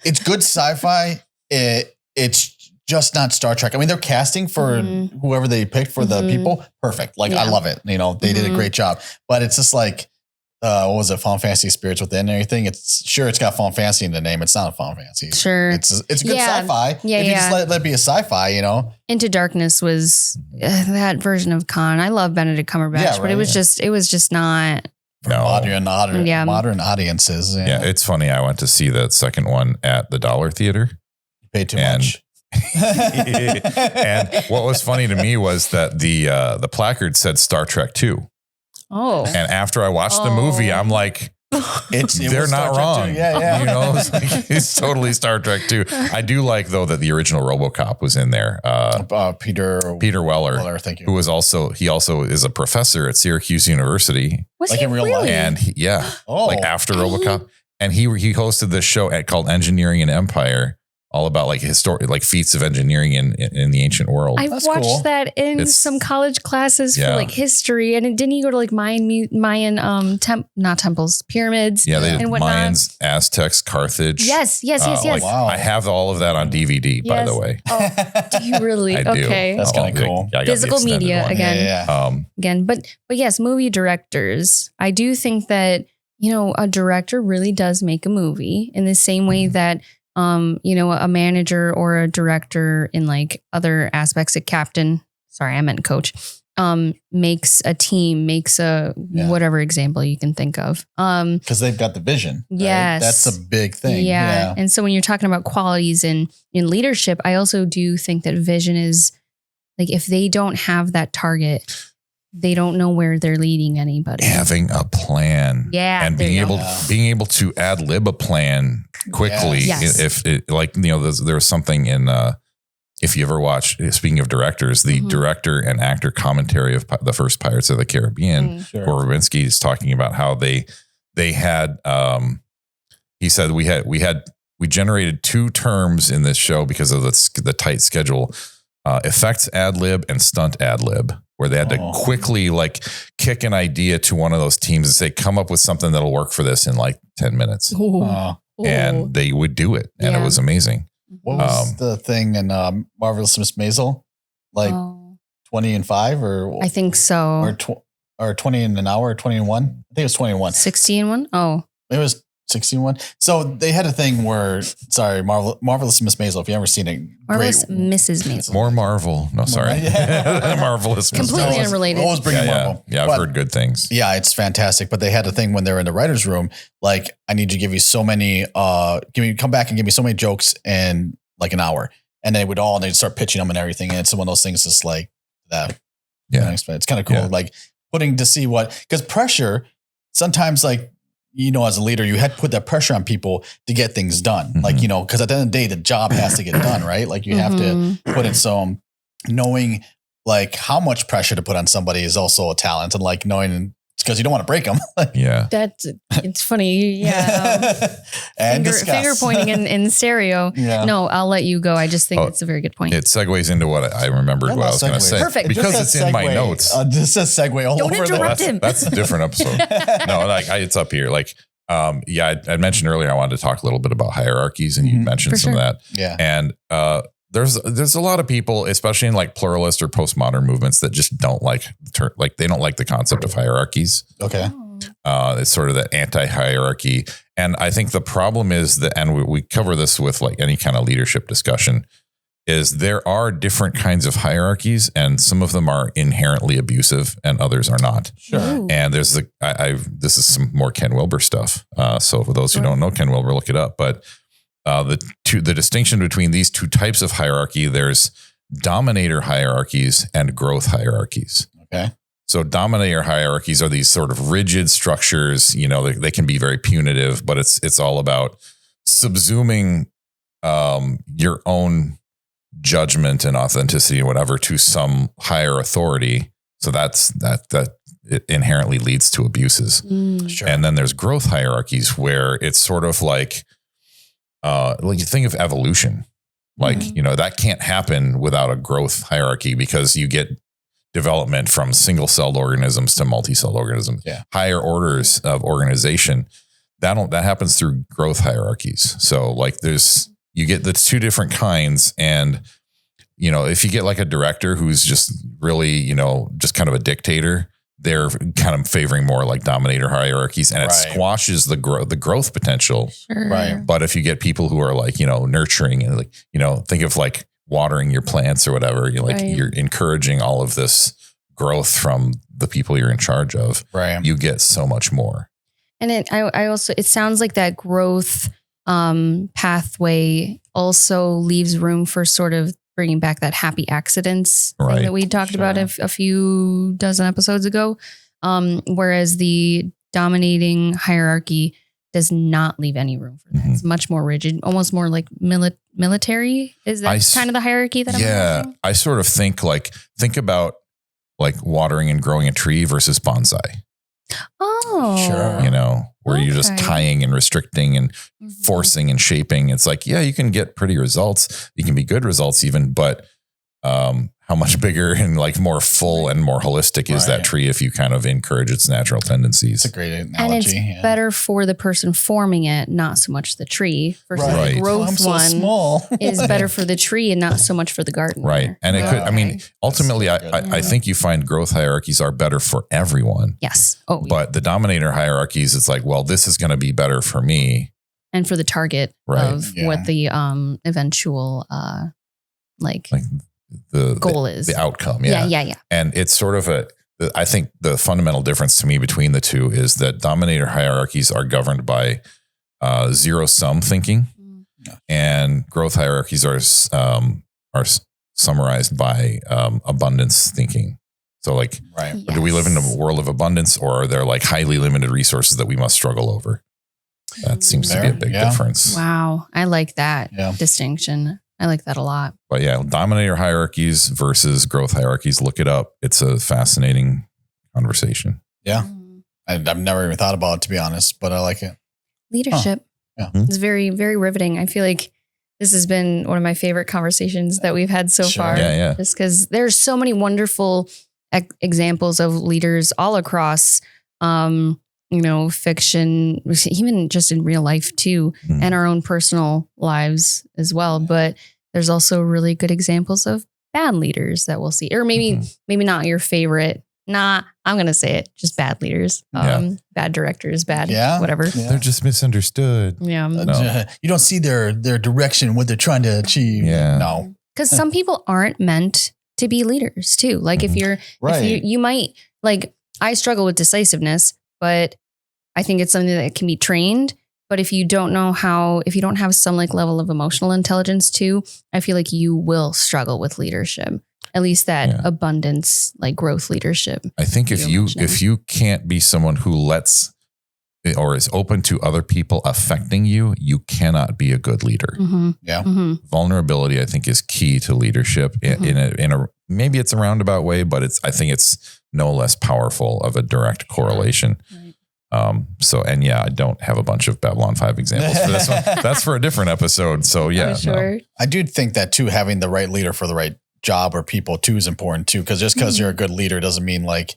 It's good sci-fi. It's just not Star Trek. I mean, they're casting for whoever they picked for the people. Perfect. Like, I love it. You know, they did a great job. But it's just like, what was it? Final Fantasy Spirits Within and everything. It's got Final Fantasy in the name. It's not a Final Fantasy. Sure. It's good sci-fi. Yeah, if you just let it be a sci-fi, you know. Into Darkness was that version of Khan. I love Benedict Cumberbatch, but it was just not. For modern audiences. Yeah, it's funny. I went to see that second one at the Dollar Theater. You paid too much. And what was funny to me was that the placard said Star Trek 2. Oh. And after I watched the movie, I'm like, they're not wrong. Yeah. You know, it's totally Star Trek 2. I do like, though, that the original RoboCop was in there. Peter Weller, thank you. who was also is a professor at Syracuse University. Was like he in real really? life? And like after RoboCop. And he hosted this show called Engineering and Empire, all about like like feats of engineering in the ancient world. I've watched that in some college classes for like history. And didn't you go to like Mayan not temples, pyramids? Yeah, they did and whatnot. Mayans, Aztecs, Carthage. Yes. Like, wow. I have all of that on DVD, by the way. Oh, do you really? I do. Okay. That's kind of cool. I got Physical the extended media one. again. Again, but yes, movie directors. I do think that, you know, a director really does make a movie in the same way that you know, a manager or a director in like other aspects, a captain, sorry, I meant coach, makes a team, makes a whatever example you can think of. Because they've got the vision. Right? Yes. That's a big thing. Yeah. And so when you're talking about qualities in leadership, I also do think that vision is like, if they don't have that target, they don't know where they're leading anybody. Having a plan. Yeah. And being able to ad lib a plan quickly. Yes. If it, like, you know, there was something in, if you ever watch, speaking of directors, the director and actor commentary of the first Pirates of the Caribbean, Robinski is talking about how they had, he said we generated 2 terms in this show because of the tight schedule, effects ad lib and stunt ad lib, where they had to quickly like kick an idea to one of those teams and say, come up with something that'll work for this in like 10 minutes. And they would do it. And it was amazing. What was the thing in Marvelous Miss Maisel? Like 20 and 5 or? I think so. Or 20 in an hour or 20 and 1? I think it was 20 and 1. 60 and 1? Oh. It was 61. So they had a thing where, sorry, Marvelous Miss Maisel, if you ever seen it. Marvelous Mrs. Maisel. More Marvel. No, sorry. Marvelous. Completely unrelated. Always bringing Marvel. Yeah, I've heard good things. Yeah, it's fantastic. But they had a thing when they were in the writer's room, like, I need to give you so many, come back and give me so many jokes in like an hour. And they'd start pitching them and everything. And it's one of those things just like that. Yeah. It's kind of cool. Like putting to see because pressure, sometimes like, you know, as a leader, you had to put that pressure on people to get things done. Like, you know, because at the end of the day, the job has to get done, right? Like you have to put in some knowing like how much pressure to put on somebody is also a talent, and like knowing because you don't want to break them. It's funny. Yeah. And finger pointing in stereo. Yeah. No, I'll let you go. I just think it's a very good point. It segues into what I remembered what I was going to say. Perfect. Because it's in my notes. Just a segue all Don't over interrupt him. That's a different episode. No, like it's up here. Like, I mentioned earlier, I wanted to talk a little bit about hierarchies, and you mentioned some of that. Yeah. And there's a lot of people, especially in like pluralist or postmodern movements, that just don't like they don't like the concept of hierarchies. Okay. It's sort of the anti-hierarchy. And I think the problem is that, and we cover this with like any kind of leadership discussion, is there are different kinds of hierarchies, and some of them are inherently abusive and others are not. Sure. Ooh. And there's this is some more Ken Wilber stuff. So for those who don't know Ken Wilber, look it up. But the distinction between these 2 types of hierarchy, there's dominator hierarchies and growth hierarchies. Okay. So dominator hierarchies are these sort of rigid structures. You know, they can be very punitive, but it's all about subsuming your own judgment and authenticity and whatever to some higher authority. So that it inherently leads to abuses. Sure. And then there's growth hierarchies where it's sort of like you think of evolution. Like, that can't happen without a growth hierarchy because you get development from single-celled organisms to multi-celled organisms, higher orders of organization. That happens through growth hierarchies. So like you get the two different kinds. And, if you get like a director who's just really, just kind of a dictator, they're kind of favoring more like dominator hierarchies, and it squashes the growth potential. Sure. Right. But if you get people who are like, nurturing and like, think of like watering your plants or whatever, you're encouraging all of this growth from the people you're in charge of. Right. You get so much more. And it sounds like that growth pathway also leaves room for sort of bringing back that happy accidents thing that we talked about a few dozen episodes ago. Whereas the dominating hierarchy does not leave any room for that. It's much more rigid, almost more like military. Is that kind of the hierarchy that I'm imagining? I sort of think about like watering and growing a tree versus bonsai. Oh, sure. Where you're just tying and restricting and forcing and shaping. It's like, you can get pretty results. You can be good results even, but how much bigger and like more full and more holistic is that tree if you kind of encourage its natural tendencies? It's a great analogy. And it's better for the person forming it, not so much the tree. Versus the growth one is better for the tree and not so much for the gardener. Right. And it could, ultimately, I think you find growth hierarchies are better for everyone. Yes. But the dominator hierarchies, it's like, well, this is going to be better for me. And for the target of what the eventual the goal is, the outcome. Yeah. And it's sort of I think the fundamental difference to me between the two is that dominator hierarchies are governed by zero sum thinking, and growth hierarchies are summarized by abundance thinking. So like, do we live in a world of abundance, or are there like highly limited resources that we must struggle over? That seems to be a big difference. Wow. I like that distinction. I like that a lot. But dominator hierarchies versus growth hierarchies. Look it up. It's a fascinating conversation. Yeah. I've never even thought about it, to be honest, but I like it. Leadership. It's very, very riveting. I feel like this has been one of my favorite converstions that we've had so far. Yeah. Just because there's so many wonderful examples of leaders all across, fiction, even just in real life too, and our own personal lives as well. But there's also really good examples of bad leaders that we'll see, or maybe not your favorite. I'm going to say it, just bad leaders, bad directors, whatever. Yeah. They're just misunderstood. Yeah. No. You don't see their direction, what they're trying to achieve. Yeah. No. Because some people aren't meant to be leaders too. Like if you might, like, I struggle with decisiveness, but I think it's something that can be trained. But if you don't have some like level of emotional intelligence too, I feel like you will struggle with leadership. At least that abundance, like growth leadership. I think if you can't be someone who lets or is open to other people affecting you, you cannot be a good leader. Mm-hmm. Yeah. Mm-hmm. Vulnerability, I think, is key to leadership in a maybe it's a roundabout way, but I think it's no less powerful of a direct correlation. Right. I don't have a bunch of Babylon 5 examples for this one. That's for a different episode. So yeah, sure. I do think that too, having the right leader for the right job or people too is important too. Cause just because you're a good leader doesn't mean like,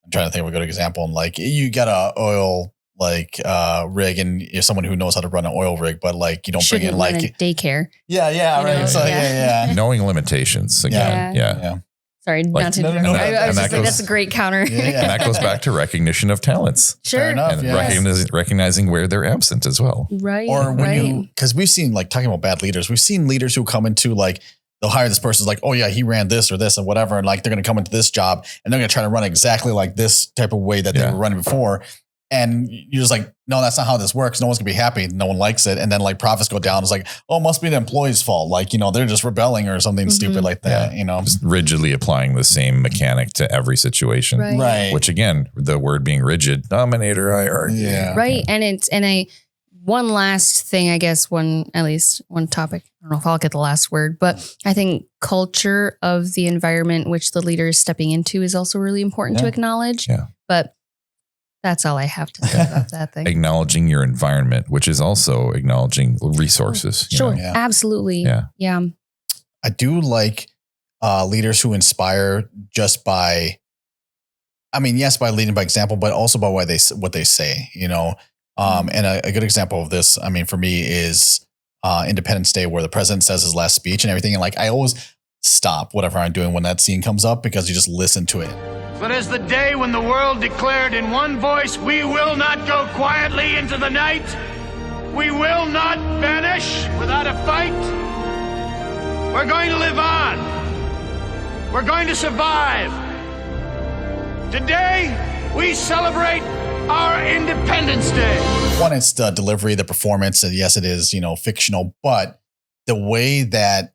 I'm trying to think of a good example. And like you got a oil rig and you're someone who knows how to run an oil rig, but like you don't bring in like a daycare. Yeah. Right. So knowing limitations again. Yeah. Sorry, not to. I was just like, that's a great counter. And that goes back to recognition of talents. Sure. Fair enough, and recognizing where they're absent as well. Right. Or when because we've seen, like, talking about bad leaders, we've seen leaders who come into like, they'll hire this person like, oh yeah, he ran this or this and whatever. And like, they're going to come into this job and they're going to try to run exactly like this type of way that they were running before. And you're just like, no, that's not how this works. No one's gonna be happy. No one likes it. And then like profits go down. It's like, oh, it must be the employee's fault. Like, they're just rebelling or something stupid like that, Just rigidly applying the same mechanic to every situation. Right. Which again, the word being rigid, dominator hierarchy. Yeah. Right. And one last thing, I guess, at least one topic. I don't know if I'll get the last word, but I think culture of the environment which the leader is stepping into is also really important to acknowledge. Yeah. But that's all I have to say about that thing. Acknowledging your environment, which is also acknowledging resources. Sure. Absolutely. Yeah. I do like leaders who inspire just by, I mean, yes, by leading by example, but also by what they say, you know. And a good example of this, I mean, for me is Independence Day, where the president says his last speech and everything. And like, I always stop whatever I'm doing when that scene comes up because you just listen to it. But as the day when the world declared in one voice, we will not go quietly into the night. We will not vanish without a fight. We're going to live on. We're going to survive. Today, we celebrate our Independence Day. One, it's the delivery, the performance. And yes, it is, you know, fictional, but the way that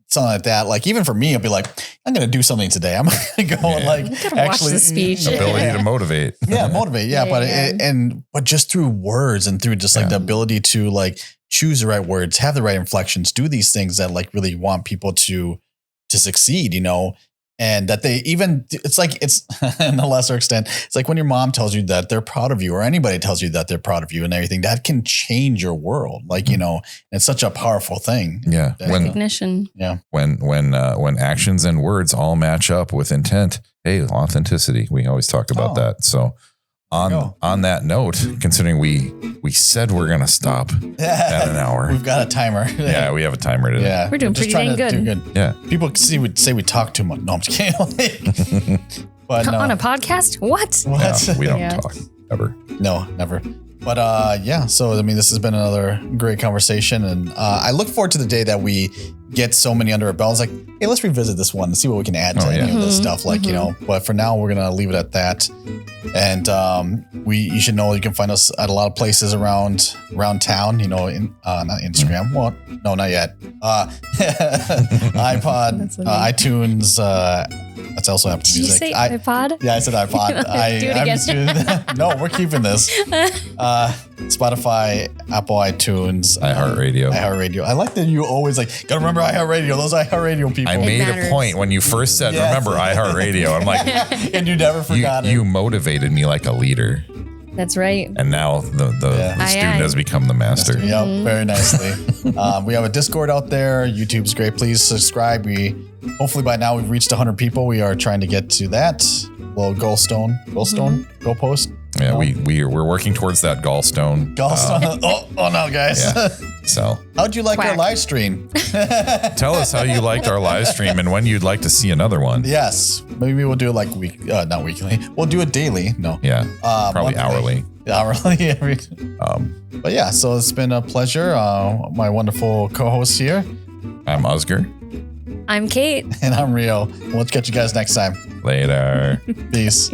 something like that, like even for me, I'll be like, I'm going to do something today. I'm going to go and like actually watch the speech. Ability to motivate. Yeah, motivate. Yeah, but just through words and through just like the ability to like choose the right words, have the right inflections, do these things that like really want people to succeed, you know. And that they even, it's like, it's in a lesser extent, it's like when your mom tells you that they're proud of you or anybody tells you that they're proud of you and everything, that can change your world. Like, you know, it's such a powerful thing. Yeah. Recognition. Yeah. When actions and words all match up with intent, hey, authenticity. We always talk about that. So on that note, considering we said we're going to stop at an hour. We've got a timer. Yeah, we have a timer today. Yeah. We're doing pretty dang good. Yeah. People say we talk too much. No, I'm just kidding. But no. On a podcast? What? No, we don't talk ever. No, never. But yeah, so I mean, this has been another great conversation, and I look forward to the day that we get so many under our belts. Like, hey, let's revisit this one and see what we can add to any of this stuff. Like, you know, but for now, we're gonna leave it at that. And you should know you can find us at a lot of places around town. You know, in not Instagram. Well, no, not yet. iPod, iTunes. That's also Apple Music. Did you say iPod? Yeah, I said iPod. Do it again. No, we're keeping this. Spotify, Apple iTunes, iHeartRadio. I like that you always like, gotta remember iHeartRadio. Those iHeartRadio people. I made a point when you first said, remember iHeartRadio. I'm like, and you never forgot it. You motivated me like a leader. That's right. And now the student has become the master. Yep, very nicely. We have a Discord out there. YouTube's great. Please subscribe. Hopefully by now we've reached 100 people. We are trying to get to that little goalpost. Yeah, we're working towards that gallstone. Oh no, guys. Yeah. So how'd you like our live stream? Tell us how you liked our live stream and when you'd like to see another one. Yes, maybe we'll do it like not weekly. We'll do it daily. No. Yeah. Probably hourly. Hourly. But yeah, so it's been a pleasure. My wonderful co-host here. I'm Oscar. I'm Kate. And I'm Rio. We'll catch you guys next time. Later. Peace.